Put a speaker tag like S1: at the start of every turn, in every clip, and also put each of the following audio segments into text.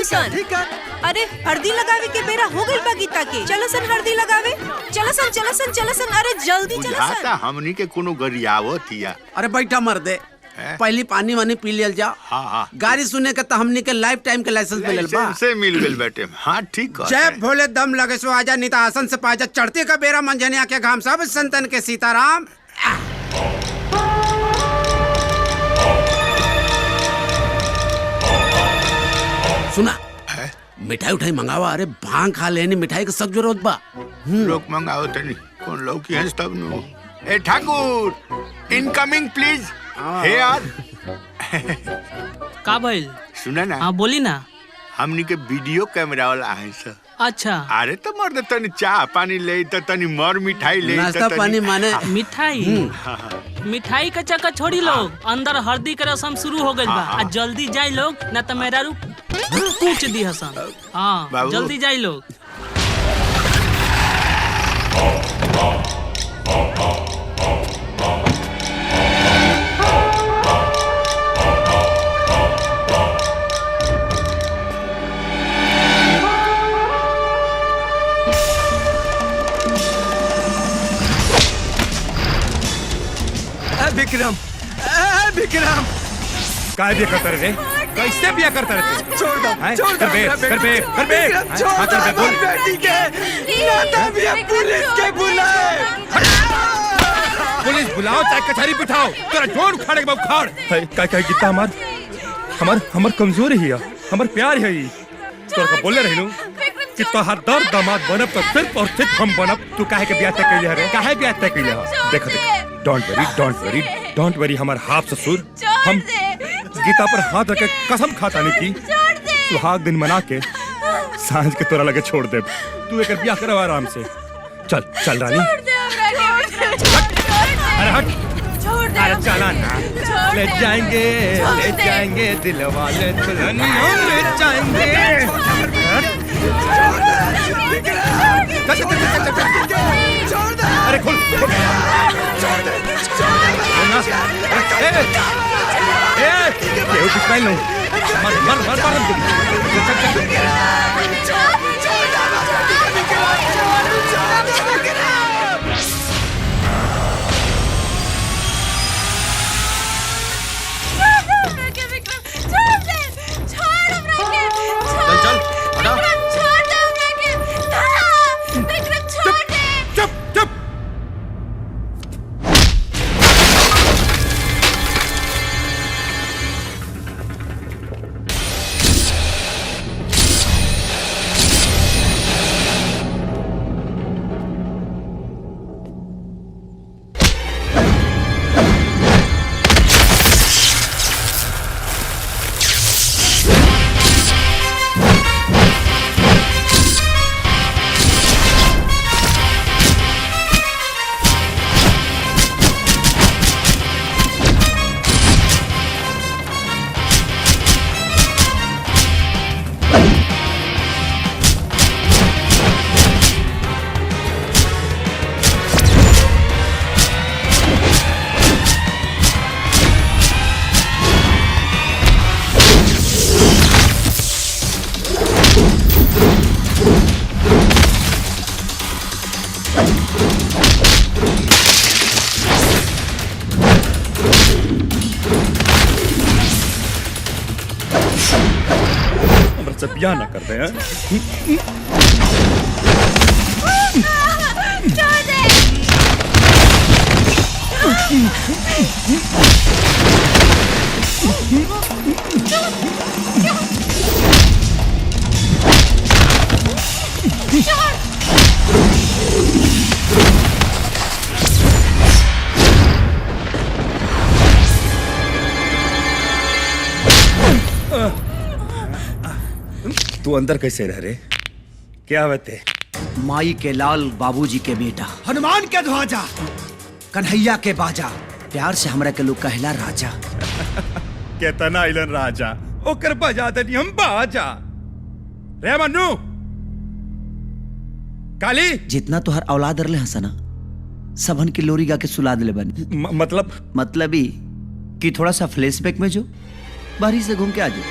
S1: सन।
S2: ठीक है।
S1: अरे हल्दी लगावे के बेरा हो गइल बा गीता के। चलो सन हल्दी लगावे। चलो सन। अरे जल्दी चलो सन।
S3: बुझाता हमनी के कोनो गरियावत हिया।
S2: अरे बैठा मर्दे, पहली पानी वानी पी लियल जा।
S3: हाँ।
S2: गाड़ी सुने के तो हमनी के लाइफ टाइम के लाइसेंस मिलल बा।
S3: से मिल गइल बेटे। हाँ ठीक है।
S2: जय भोले दम लगे सो आजा, नीता आसन से पाजा, चढ़ते का बेरा मंझनिया के घाम, सब संतन के सीताराम। सुना मिठाई उठाई मंगावा। अरे भांग खा लेनी, मिठाई का सख्त जरूरत बा।
S3: लोग मंगाओ तनी कौन लोग की हंस तब नु। ए ठाकुर इनकमिंग प्लीज। हे यार
S4: का भइल?
S3: सुना ना।
S4: हाँ बोली ना।
S3: हमनी के वीडियो कैमरा वाला है सर।
S4: अच्छा
S3: अरे तो मर्द तनी चाह पानी ले तो तनी मर मिठाई ले।
S2: नाश्ता पानी माने
S4: मिठाई। मिठाई का चक्कर छोड़ी लोग, अंदर हल्दी का रस्म शुरू हो गइल बा। जल्दी जाई लोग, ना तो मेरा रू कूच दी हसन। हाँ जल्दी जाई लोग।
S5: विक्रम विक्रम काय बिया करता रे? कैसे बिया करता रे? छोड़ दो कर बे हाँ कर बे बोल। बेटी के नाता बिया पुलिस के बुलाए। पुलिस बुलाओ चाहे कचहरी बिठाओ, तेरा जोड़ उखाड़े के उखाड़। काय काय गीता हमार कमजोरी है, हमार प्यार है। तोरा का बोले रहिनु कि तोहार दर दामाद बनब तो सिर्फ और सिर्फ हम बनब। तू काहे के ब्याह तय कइले रे? काहे ब्याह तय कइले ह? देख डोंट वरी हमार हाफ ससुर। हम गीता पर हाथ रख के कसम खाता नहीं की सुहाग दिन मना के सांझ के तोरा लगे छोड़ दे। तू एक ब्याह करवा आराम से। चल रानी। अरे हट। अरे चला ना। ले जाएंगे दिल वाले दुल्हनियों ले जाएंगे। अरे खोल। ब्याह ना कर दे हैं। तू अंदर कैसे रह रे? क्या बते?
S2: माई के लाल बाबूजी के बेटा,
S5: हनुमान के ध्वजा,
S2: कन्हैया के बाजा, प्यार से हमरा के लोग कहला राजा।
S5: केतना इलन राजा, ओकर बजा दनी हम बाजा। रे मन्नू, काली,
S2: जितना तो हर औलाद रले हसना, सबन की लोरी गा के सुला दिले बनी। मतलब ही कि थोड़ा सा फ्लैशबैक में जो बाहरी से घूम के आ जाओ।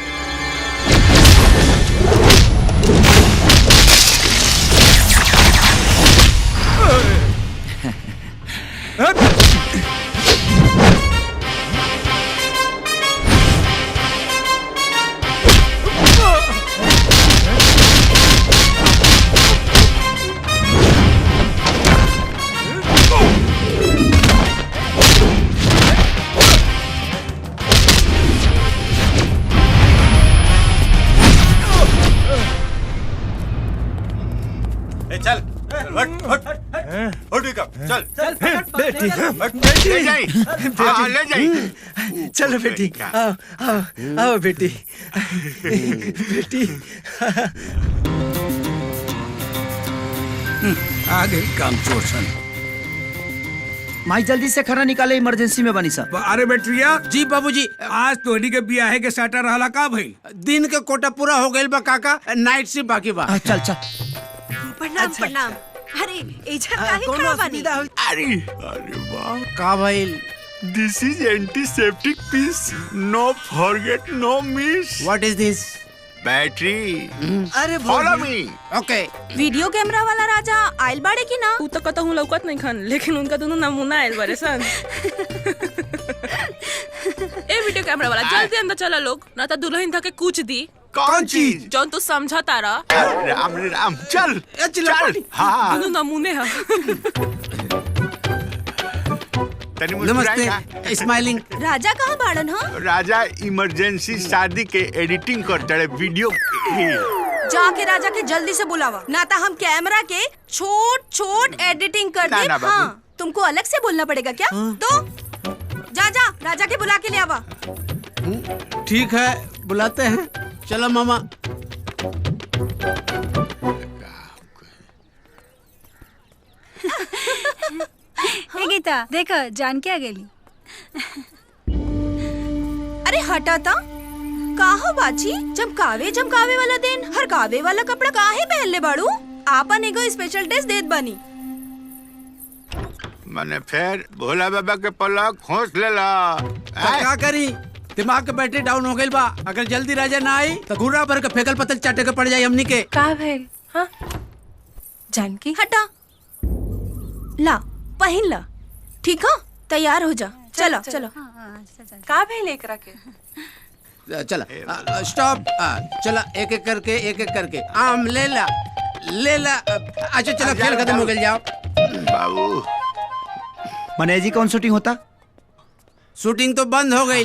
S3: ठीक है, चल
S2: बेटी
S3: ले जाई। हाँ, ले जाई।
S2: चलो बेटी, आओ आओ आओ बेटी बेटी।
S6: आ गई काम चोर सन।
S2: माई जल्दी से खाना निकाले, इमरजेंसी में बनी सा।
S6: अरे बेटरिया
S7: जी बाबूजी,
S6: आज तोहनी के बियाहे के साटा रहला का भाई?
S7: दिन के कोटा पूरा हो गइल बा काका, नाइट शिफ्ट बाकी बा।
S2: चल चल।
S1: प्रणाम प्रणाम। अरे एजा काहे खड़ा बानी?
S3: अरे अरे वाह,
S7: का भइल?
S3: This is antiseptic piece, no forget no miss.
S7: What is this?
S3: Battery.
S2: अरे
S3: follow me.
S7: Okay.
S1: Video camera वाला राजा आइल बाड़े की ना?
S8: उ तो कहता हूँ लौकत नहीं खान, लेकिन उनका दोनों नमूना आयल बारे सन। ए वीडियो कैमरा वाला जल्दी अंदर चला लोग, ना तो दुल्हन धके कूच दी।
S3: कौन चीज?
S8: जौन तू समझा तारा।
S3: राम रे राम, चल चल। हाँ,
S8: दोनों नमूने है।
S3: तनी मुस्कुराई ना।
S7: नमस्ते, स्माइलिंग।
S1: राजा कहाँ बाड़न हा?
S3: राजा इमरजेंसी शादी के एडिटिंग करते रहे वीडियो।
S1: जाके राजा के जल्दी से बुलावा, ना तो हम कैमरा के छोट छोट एडिटिंग कर
S3: ना,
S1: दे।
S3: ना, बाबू।
S1: हाँ, तुमको अलग से बोलना पड़ेगा क्या? तो जा जा राजा के बुला के ले आवा।
S7: ठीक है, बुलाते हैं। चलो मामा।
S9: हे गीता देख जान के आ गेली।
S1: अरे हटा था का हो बाची, जमकावे वाला दिन हर कावे वाला कपड़ा काहे पहन ले बाड़ू? आपन एगो स्पेशल ड्रेस देत बनी।
S3: मैंने फिर भोला बाबा के पलक खोस लेला।
S7: क्या करी, दिमाग के बैटरी डाउन हो गइल बा। अगर जल्दी राजा ना आई तो घूरा भर के फेकल पतल चाटे के पड़ जाई हमनी के।
S8: का भइल? हाँ जानकी
S1: हटा ला पहन ला, ठीक है? तैयार हो जा, चलो चलो।
S8: का भइल एकरा के?
S7: चला स्टॉप। चला एक एक करके आम ले ला अच्छा चलो, खेल खत्म हो गया, जाओ।
S3: बाबू
S2: मने जी कौन शूटिंग होता?
S7: शूटिंग तो बंद हो गई।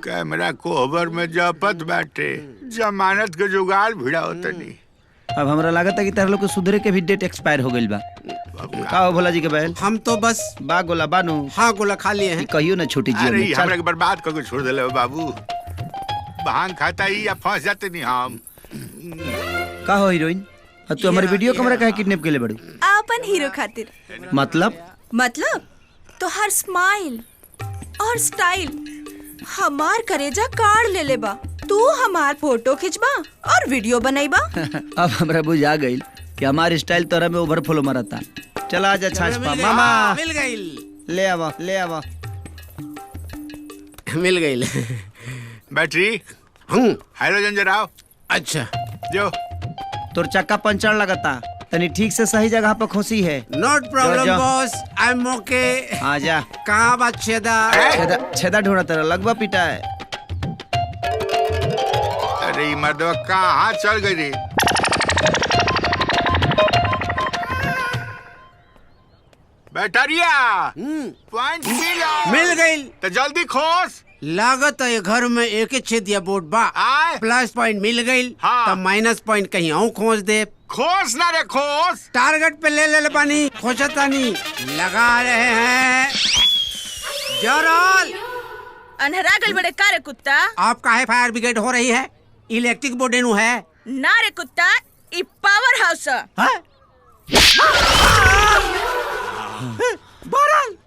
S3: कैमरा कोहबर में जपत बाटे, जमानत के जुगाड़ भिड़ा होता नहीं।
S2: अब हमरा लागत है कि तार लोग के सुधरे के भी डेट एक्सपायर हो गइल बा। का हो भोला जी के बैल?
S7: हम तो बस
S2: बा गोला बानू।
S7: हाँ गोला खा लिए हैं।
S2: कहियो ना छोटी जी।
S3: अरे हमरा के बर्बाद करके छोड़ देले बाबू। भांग खाता ही या फंस जाते नहीं हम।
S2: का हो हीरोइन? तू हमारे वीडियो कैमरा काहे किडनैप केले बड़ू?
S1: आपन हीरो खातिर। मतलब तो हर स्माइल और स्टाइल हमार करेजा काढ़ ले ले बा। तू हमार फोटो खिंचबा और वीडियो बनाईबा।
S2: अब हमरा बुझा गइल कि हमार स्टाइल तोरा में ओवरफ्लो मारता। चला आजा छाछ पा मामा।
S7: मिल गई।
S2: ले आवा ले आवा।
S7: मिल गई।
S3: बैटरी हाइड्रोजन जराओ।
S7: अच्छा
S3: जो
S2: तोर चक्का पंचर लगता, तनी ठीक से सही जगह पर खोसी है।
S7: Not problem boss, I am okay.
S2: आजा।
S7: कहाँ बात छेदा?
S2: छेदा ढूंढा तेरा लगवा पिटा है।
S3: अरे ये मर्दवा कहाँ चल गई रे? बैटरिया पॉइंट
S7: मिल गई।
S3: तो जल्दी खोस।
S7: लागत है घर में एक ही छेदिया बोर्ड बा। प्लस पॉइंट मिल गई।
S3: हाँ।
S7: तो माइनस पॉइंट कहीं और खोज दे।
S3: खोस ना रे खोस।
S7: टारगेट पे ले पानी खोजता नहीं, लगा रहे हैं। जरल
S8: अनहरा गल बड़े का रे कुत्ता?
S7: आपका है फायर ब्रिगेड हो रही है। इलेक्ट्रिक बोर्ड नु है
S8: ना रे कुत्ता, ई पावर हाउस है।
S7: बरल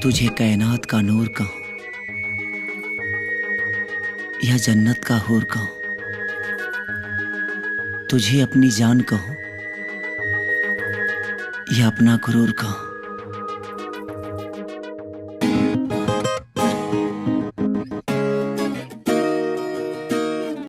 S2: तुझे कायनात का नूर कहूं या जन्नत का हूर कहूं, तुझे अपनी जान कहूं या अपना गुरूर कहूं।